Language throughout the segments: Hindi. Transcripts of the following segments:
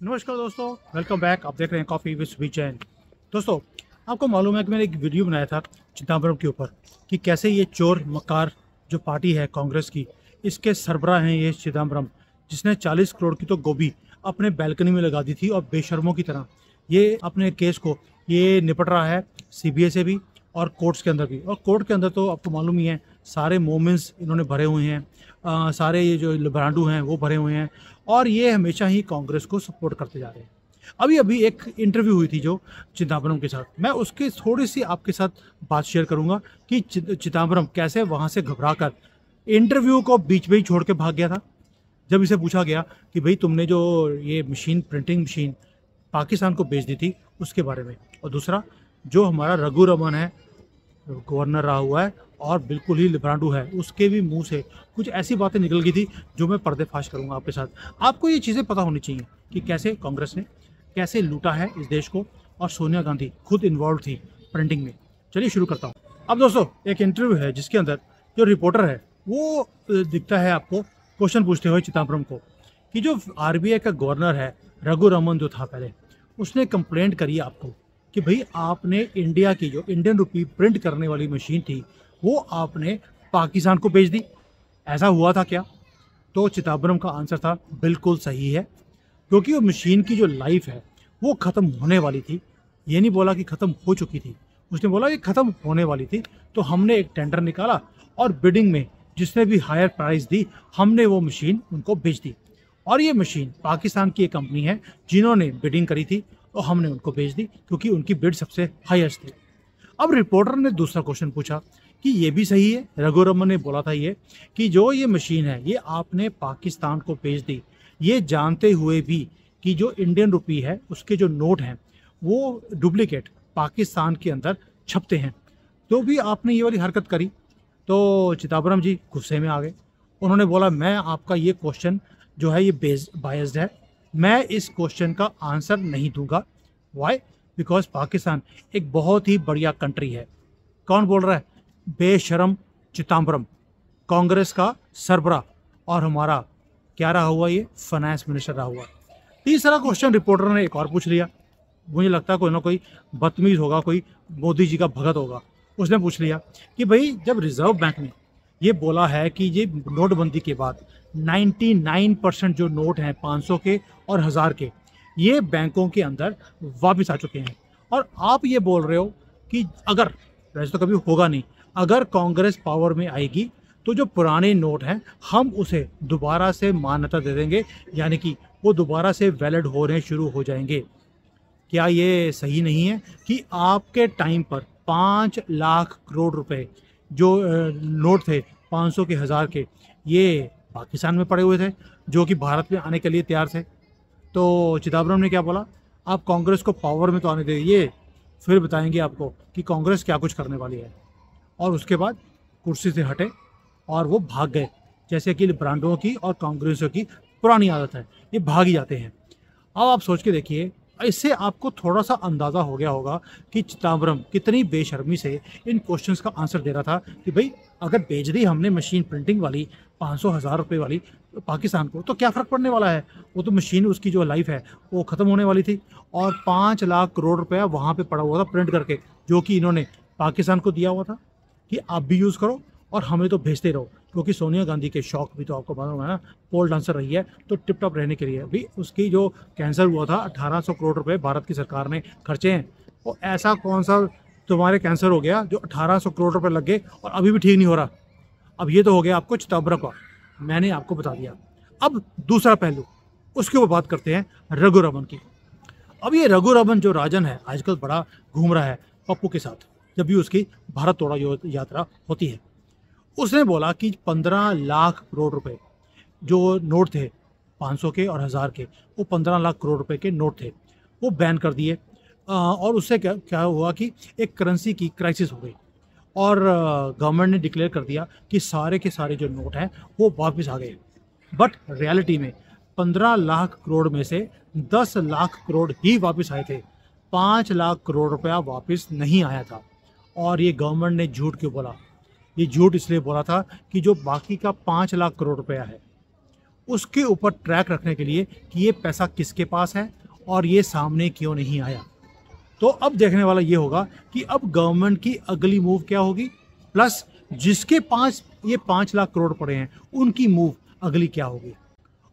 नमस्कार दोस्तों, वेलकम बैक। आप देख रहे हैं कॉफ़ी विद सुबीर जैन। दोस्तों, आपको मालूम है कि मैंने एक वीडियो बनाया था चिदम्बरम के ऊपर कि कैसे ये चोर मकार जो पार्टी है कांग्रेस की, इसके सरबराह हैं ये चिदम्बरम, जिसने 40 करोड़ की तो गोभी अपने बैल्कनी में लगा दी थी और बेशर्मों की तरह ये अपने केस को ये निपट रहा है सीबीआई से भी और कोर्ट्स के अंदर भी। और कोर्ट के अंदर तो आपको मालूम ही है, सारे मोमेंट्स इन्होंने भरे हुए हैं, सारे ये जो लिब्रांडू हैं वो भरे हुए हैं और ये हमेशा ही कांग्रेस को सपोर्ट करते जा रहे हैं। अभी अभी एक इंटरव्यू हुई थी जो चिदम्बरम के साथ, मैं उसकी थोड़ी सी आपके साथ बात शेयर करूंगा कि चिदम्बरम कैसे वहाँ से घबराकर इंटरव्यू को बीच में ही छोड़ के भाग गया था। जब इसे पूछा गया कि भाई तुमने जो ये मशीन, प्रिंटिंग मशीन पाकिस्तान को बेच दी थी उसके बारे में, और दूसरा जो हमारा रघु रमन है, गवर्नर रहा हुआ है और बिल्कुल ही लिब्रांडू है, उसके भी मुंह से कुछ ऐसी बातें निकल गई थी जो मैं पर्देफाश करूंगा आपके साथ। आपको ये चीज़ें पता होनी चाहिए कि कैसे कांग्रेस ने कैसे लूटा है इस देश को, और सोनिया गांधी खुद इन्वॉल्व थी प्रिंटिंग में। चलिए शुरू करता हूँ। अब दोस्तों, एक इंटरव्यू है जिसके अंदर जो रिपोर्टर है वो दिखता है आपको क्वेश्चन पूछते हुए चिदम्बरम को कि जो आरबीआई का गवर्नर है रघु रमन जो था पहले, उसने कंप्लेंट करी आपको कि भाई आपने इंडिया की जो इंडियन रुपी प्रिंट करने वाली मशीन थी वो आपने पाकिस्तान को बेच दी, ऐसा हुआ था क्या? तो चिदम्बरम का आंसर था बिल्कुल सही है, क्योंकि वो मशीन की जो लाइफ है वो ख़त्म होने वाली थी। ये नहीं बोला कि ख़त्म हो चुकी थी, उसने बोला कि ख़त्म होने वाली थी। तो हमने एक टेंडर निकाला और बिडिंग में जिसने भी हायर प्राइस दी हमने वो मशीन उनको बेच दी। और ये मशीन पाकिस्तान की एक कंपनी है जिन्होंने बिडिंग करी थी और हमने उनको बेच दी क्योंकि उनकी बिड सबसे हाईएस्ट थी। अब रिपोर्टर ने दूसरा क्वेश्चन पूछा कि ये भी सही है, रघु रमन ने बोला था ये कि जो ये मशीन है ये आपने पाकिस्तान को बेच दी, ये जानते हुए भी कि जो इंडियन रुपी है उसके जो नोट हैं वो डुप्लीकेट पाकिस्तान के अंदर छपते हैं, तो भी आपने ये वाली हरकत करी। तो चिदम्बरम जी गुस्से में आ गए। उन्होंने बोला मैं आपका ये क्वेश्चन जो है ये बायस्ड है, मैं इस क्वेश्चन का आंसर नहीं दूंगा। वाई? बिकॉज पाकिस्तान एक बहुत ही बढ़िया कंट्री है। कौन बोल रहा है? बेशरम चिदम्बरम, कांग्रेस का सरबराह, और हमारा क्या रहा हुआ, ये फाइनेंस मिनिस्टर रहा हुआ। तीसरा क्वेश्चन रिपोर्टर ने एक और पूछ लिया। मुझे लगता है कोई ना कोई बदतमीज होगा, कोई मोदी जी का भगत होगा। उसने पूछ लिया कि भाई जब रिजर्व बैंक ने ये बोला है कि ये नोटबंदी के बाद 99% जो नोट हैं 500 के और 1000 के ये बैंकों के अंदर वापस आ चुके हैं, और आप ये बोल रहे हो कि अगर, वैसे तो कभी होगा नहीं, अगर कांग्रेस पावर में आएगी तो जो पुराने नोट हैं हम उसे दोबारा से मान्यता दे देंगे, यानी कि वो दोबारा से वैलिड होने शुरू हो जाएंगे। क्या ये सही नहीं है कि आपके टाइम पर 5 लाख करोड़ रुपए जो नोट थे 500 के 1000 के, ये पाकिस्तान में पड़े हुए थे जो कि भारत में आने के लिए तैयार थे? तो चिदम्बरम ने क्या बोला, आप कांग्रेस को पावर में तो आने दीजिए, फिर बताएंगे आपको कि कांग्रेस क्या कुछ करने वाली है। और उसके बाद कुर्सी से हटे और वो भाग गए, जैसे कि ब्रांडों की और कांग्रेसों की पुरानी आदत है, ये भाग ही जाते हैं। अब आप सोच के देखिए, इससे आपको थोड़ा सा अंदाज़ा हो गया होगा कि चिदम्बरम कितनी बेशर्मी से इन क्वेश्चंस का आंसर दे रहा था कि भाई अगर बेच दी हमने मशीन प्रिंटिंग वाली 500-1000 रुपये वाली पाकिस्तान को तो क्या फ़र्क पड़ने वाला है, वो तो मशीन उसकी जो लाइफ है वो ख़त्म होने वाली थी। और 5 लाख करोड़ रुपया वहाँ पे पड़ा हुआ था प्रिंट करके, जो कि इन्होंने पाकिस्तान को दिया हुआ था कि आप भी यूज़ करो और हमें तो भेजते रहो, क्योंकि सोनिया गांधी के शौक भी तो आपको मालूम है ना, पोल डांसर रही है, तो टिप टॉप रहने के लिए भी उसकी जो कैंसर हुआ था 1800 करोड़ रुपए भारत की सरकार ने खर्चे हैं। और ऐसा कौन सा तुम्हारे कैंसर हो गया जो 1800 करोड़ रुपए लग गए और अभी भी ठीक नहीं हो रहा? अब ये तो हो गया आपको चिदम्बरम का, मैंने आपको बता दिया। अब दूसरा पहलू, उसके ऊपर बात करते हैं रघु रमन की। अब ये रघु रमन जो राजन है आजकल बड़ा घूम रहा है पप्पू के साथ, जब भी उसकी भारत तोड़ा यात्रा होती है। उसने बोला कि 15 लाख करोड़ रुपए जो नोट थे 500 के और 1000 के, वो 15 लाख करोड़ रुपए के नोट थे, वो बैन कर दिए। और उससे क्या हुआ कि एक करेंसी की क्राइसिस हो गई और गवर्नमेंट ने डिक्लेयर कर दिया कि सारे के सारे जो नोट हैं वो वापस आ गए। बट रियलिटी में 15 लाख करोड़ में से 10 लाख करोड़ ही वापस आए थे, 5 लाख करोड़ रुपया वापस नहीं आया था। और ये गवर्नमेंट ने झूठ क्यों बोला? ये झूठ इसलिए बोला था कि जो बाकी का 5 लाख करोड़ रुपया है उसके ऊपर ट्रैक रखने के लिए कि ये पैसा किसके पास है और ये सामने क्यों नहीं आया। तो अब देखने वाला ये होगा कि अब गवर्नमेंट की अगली मूव क्या होगी, प्लस जिसके पास ये 5 लाख करोड़ पड़े हैं उनकी मूव अगली क्या होगी।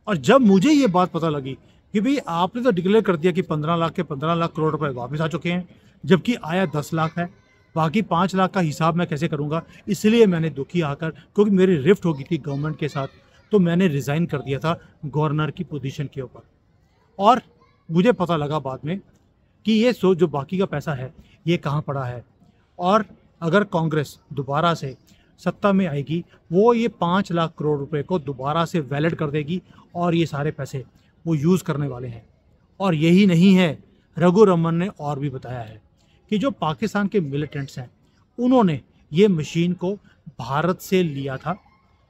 और जब मुझे ये बात पता लगी कि भाई आपने तो डिक्लेयर कर दिया कि 15 लाख के 15 लाख करोड़ रुपए वापस आ चुके हैं, जबकि आया 10 लाख है, बाकी 5 लाख का हिसाब मैं कैसे करूंगा। इसलिए मैंने दुखी आकर, क्योंकि मेरी रिफ्ट हो गई थी गवर्नमेंट के साथ, तो मैंने रिज़ाइन कर दिया था गवर्नर की पोजीशन के ऊपर। और मुझे पता लगा बाद में कि ये जो बाकी का पैसा है ये कहाँ पड़ा है, और अगर कांग्रेस दोबारा से सत्ता में आएगी वो ये 5 लाख करोड़ रुपए को दोबारा से वैलिड कर देगी और ये सारे पैसे वो यूज़ करने वाले हैं। और यही नहीं है, रघु रमन ने और भी बताया है कि जो पाकिस्तान के मिलिटेंट्स हैं उन्होंने ये मशीन को भारत से लिया था,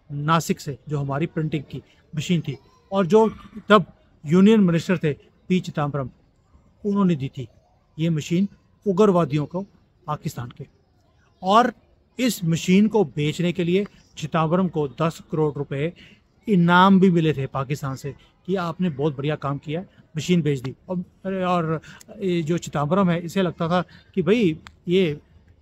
नासिक से, जो हमारी प्रिंटिंग की मशीन थी, और जो तब यूनियन मिनिस्टर थे पी चिदम्बरम, उन्होंने दी थी ये मशीन उग्रवादियों को पाकिस्तान के। और इस मशीन को बेचने के लिए चिदम्बरम को 10 करोड़ रुपए इनाम भी मिले थे पाकिस्तान से कि आपने बहुत बढ़िया काम किया, मशीन बेच दी। और ये जो चिदम्बरम है इसे लगता था कि भाई ये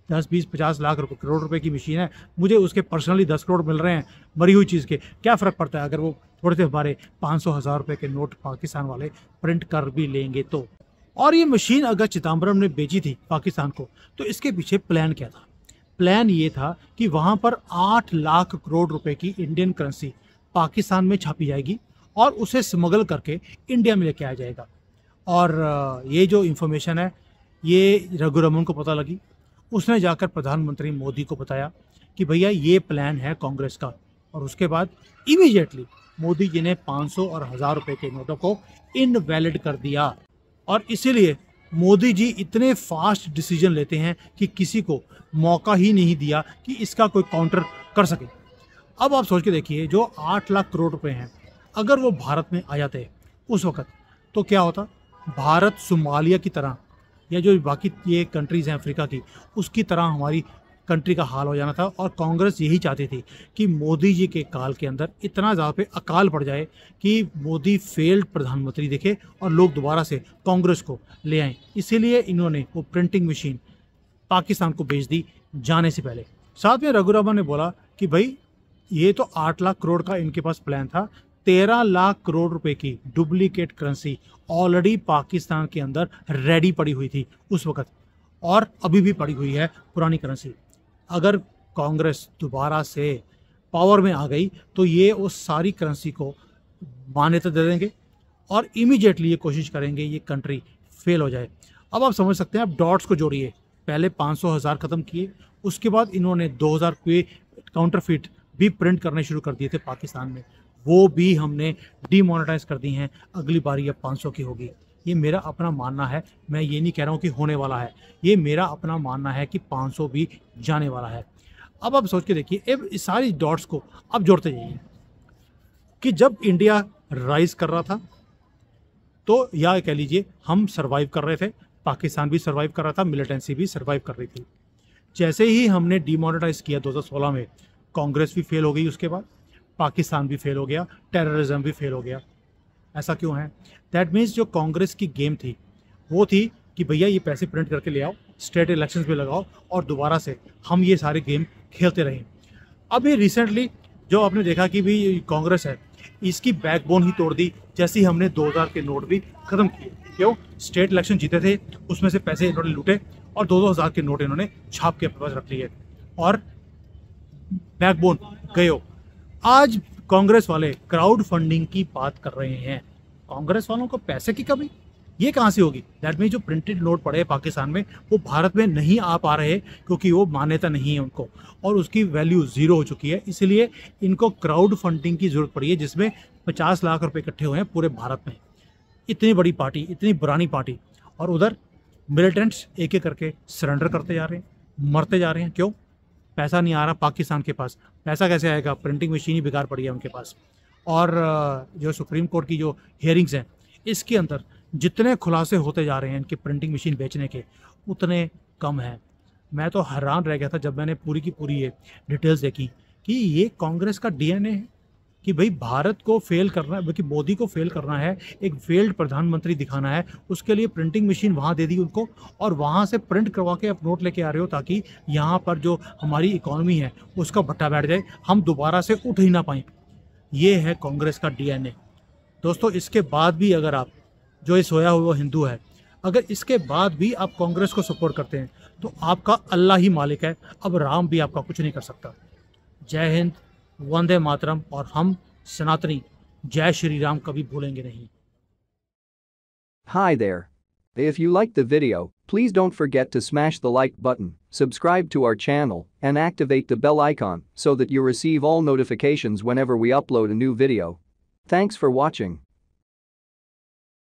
10-20-50 लाख रुपए करोड़ रुपए की मशीन है, मुझे उसके पर्सनली 10 करोड़ मिल रहे हैं मरी हुई चीज़ के, क्या फ़र्क पड़ता है अगर वो थोड़े से हमारे 500,000 रुपये के नोट पाकिस्तान वाले प्रिंट कर भी लेंगे तो। और ये मशीन अगर चिदम्बरम ने बेची थी पाकिस्तान को, तो इसके पीछे प्लान क्या था। प्लान ये था कि वहाँ पर 8 लाख करोड़ रुपए की इंडियन करेंसी पाकिस्तान में छापी जाएगी और उसे स्मगल करके इंडिया में लेके आया जाएगा। और ये जो इन्फॉर्मेशन है ये रघु रमन को पता लगी, उसने जाकर प्रधानमंत्री मोदी को बताया कि भैया ये प्लान है कांग्रेस का। और उसके बाद इमीडिएटली मोदी जी ने 500 और 1000 रुपये के नोटों को इनवैलिड कर दिया। और इसीलिए मोदी जी इतने फास्ट डिसीजन लेते हैं कि किसी को मौका ही नहीं दिया कि इसका कोई काउंटर कर सके। अब आप सोच के देखिए, जो 8 लाख करोड़ रुपए हैं अगर वो भारत में आ जाते उस वक़्त, तो क्या होता। भारत सोमालिया की तरह या जो बाकी ये कंट्रीज़ हैं अफ्रीका की, उसकी तरह हमारी कंट्री का हाल हो जाना था। और कांग्रेस यही चाहती थी कि मोदी जी के काल के अंदर इतना ज़्यादा पे अकाल पड़ जाए कि मोदी फेल्ड प्रधानमंत्री दिखे और लोग दोबारा से कांग्रेस को ले आएँ। इसीलिए इन्होंने वो प्रिंटिंग मशीन पाकिस्तान को बेच दी जाने से पहले। साथ में रघु रमन ने बोला कि भाई ये तो 8 लाख करोड़ का इनके पास प्लान था, 13 लाख करोड़ रुपए की डुप्लीकेट करेंसी ऑलरेडी पाकिस्तान के अंदर रेडी पड़ी हुई थी उस वक़्त, और अभी भी पड़ी हुई है पुरानी करेंसी। अगर कांग्रेस दोबारा से पावर में आ गई तो ये उस सारी करेंसी को मान्यता दे देंगे और इमीडिएटली ये कोशिश करेंगे ये कंट्री फेल हो जाए। अब आप समझ सकते हैं, आप डॉट्स को जोड़िए। पहले 500,000 ख़त्म किए, उसके बाद इन्होंने 2000 पे काउंटरफिट भी प्रिंट करने शुरू कर दिए थे पाकिस्तान में, वो भी हमने डीमोनेटाइज कर दी हैं। अगली बारी अब 500 की होगी। ये मेरा अपना मानना है, मैं ये नहीं कह रहा हूँ कि होने वाला है, ये मेरा अपना मानना है कि 500 भी जाने वाला है। अब आप सोच के देखिए, अब इस सारी डॉट्स को अब जोड़ते जाइए कि जब इंडिया राइज कर रहा था तो या कह लीजिए हम सर्वाइव कर रहे थे, पाकिस्तान भी सर्वाइव कर रहा था, मिलिटेंसी भी सर्वाइव कर रही थी। जैसे ही हमने डीमोनेटाइज किया 2016 में, कांग्रेस भी फेल हो गई, उसके बाद पाकिस्तान भी फेल हो गया, टेररिज्म भी फेल हो गया। ऐसा क्यों है? दैट मीन्स जो कांग्रेस की गेम थी वो थी कि भैया ये पैसे प्रिंट करके ले आओ, स्टेट इलेक्शंस में लगाओ और दोबारा से हम ये सारे गेम खेलते रहें। अभी रिसेंटली जो आपने देखा कि भी कांग्रेस है, इसकी बैकबोन ही तोड़ दी जैसे ही हमने 2000 के नोट भी ख़त्म किए। क्यों? स्टेट इलेक्शन जीते थे, उसमें से पैसे इन्होंने लूटे और 2000 के नोट इन्होंने छाप के अपने पास रख लिए और बैकबोन गयो। आज कांग्रेस वाले क्राउड फंडिंग की बात कर रहे हैं। कांग्रेस वालों को पैसे की कमी ये कहाँ से होगी? दैट मीन जो प्रिंटेड नोट पड़े हैं पाकिस्तान में वो भारत में नहीं आ पा रहे क्योंकि वो मान्यता नहीं है उनको और उसकी वैल्यू ज़ीरो हो चुकी है। इसलिए इनको क्राउड फंडिंग की ज़रूरत पड़ी है जिसमें 50 लाख रुपए इकट्ठे हुए हैं पूरे भारत में। इतनी बड़ी पार्टी, इतनी पुरानी पार्टी, और उधर मिलिटेंट्स एक एक करके सरेंडर करते जा रहे हैं, मरते जा रहे हैं। क्यों? पैसा नहीं आ रहा पाकिस्तान के पास। पैसा कैसे आएगा? प्रिंटिंग मशीन ही बेकार पड़ी है उनके पास। और जो सुप्रीम कोर्ट की जो हियरिंग्स हैं इसके अंदर जितने खुलासे होते जा रहे हैं इनके प्रिंटिंग मशीन बेचने के, उतने कम हैं। मैं तो हैरान रह गया था जब मैंने पूरी की पूरी ये डिटेल्स देखी कि ये कांग्रेस का डीएनए है। कि भाई भारत को फेल करना है, बल्कि मोदी को फेल करना है, एक फेल्ड प्रधानमंत्री दिखाना है, उसके लिए प्रिंटिंग मशीन वहाँ दे दी उनको और वहाँ से प्रिंट करवा के आप नोट लेके आ रहे हो ताकि यहाँ पर जो हमारी इकोनॉमी है उसका भट्टा बैठ जाए, हम दोबारा से उठ ही ना पाएँ। ये है कांग्रेस का डीएनए। दोस्तों इसके बाद भी अगर आप, जो ये सोया हुआ हिंदू है, अगर इसके बाद भी आप कांग्रेस को सपोर्ट करते हैं तो आपका अल्लाह ही मालिक है, अब राम भी आपका कुछ नहीं कर सकता। जय हिंद, वंदे मातरम, और हम सनातनी जय श्री राम कभी भूलेंगे नहीं। Hi there. If you liked the video, please don't forget to smash the like button, subscribe to our channel, and activate the bell icon so that you receive all notifications whenever we upload a new video. Thanks for watching.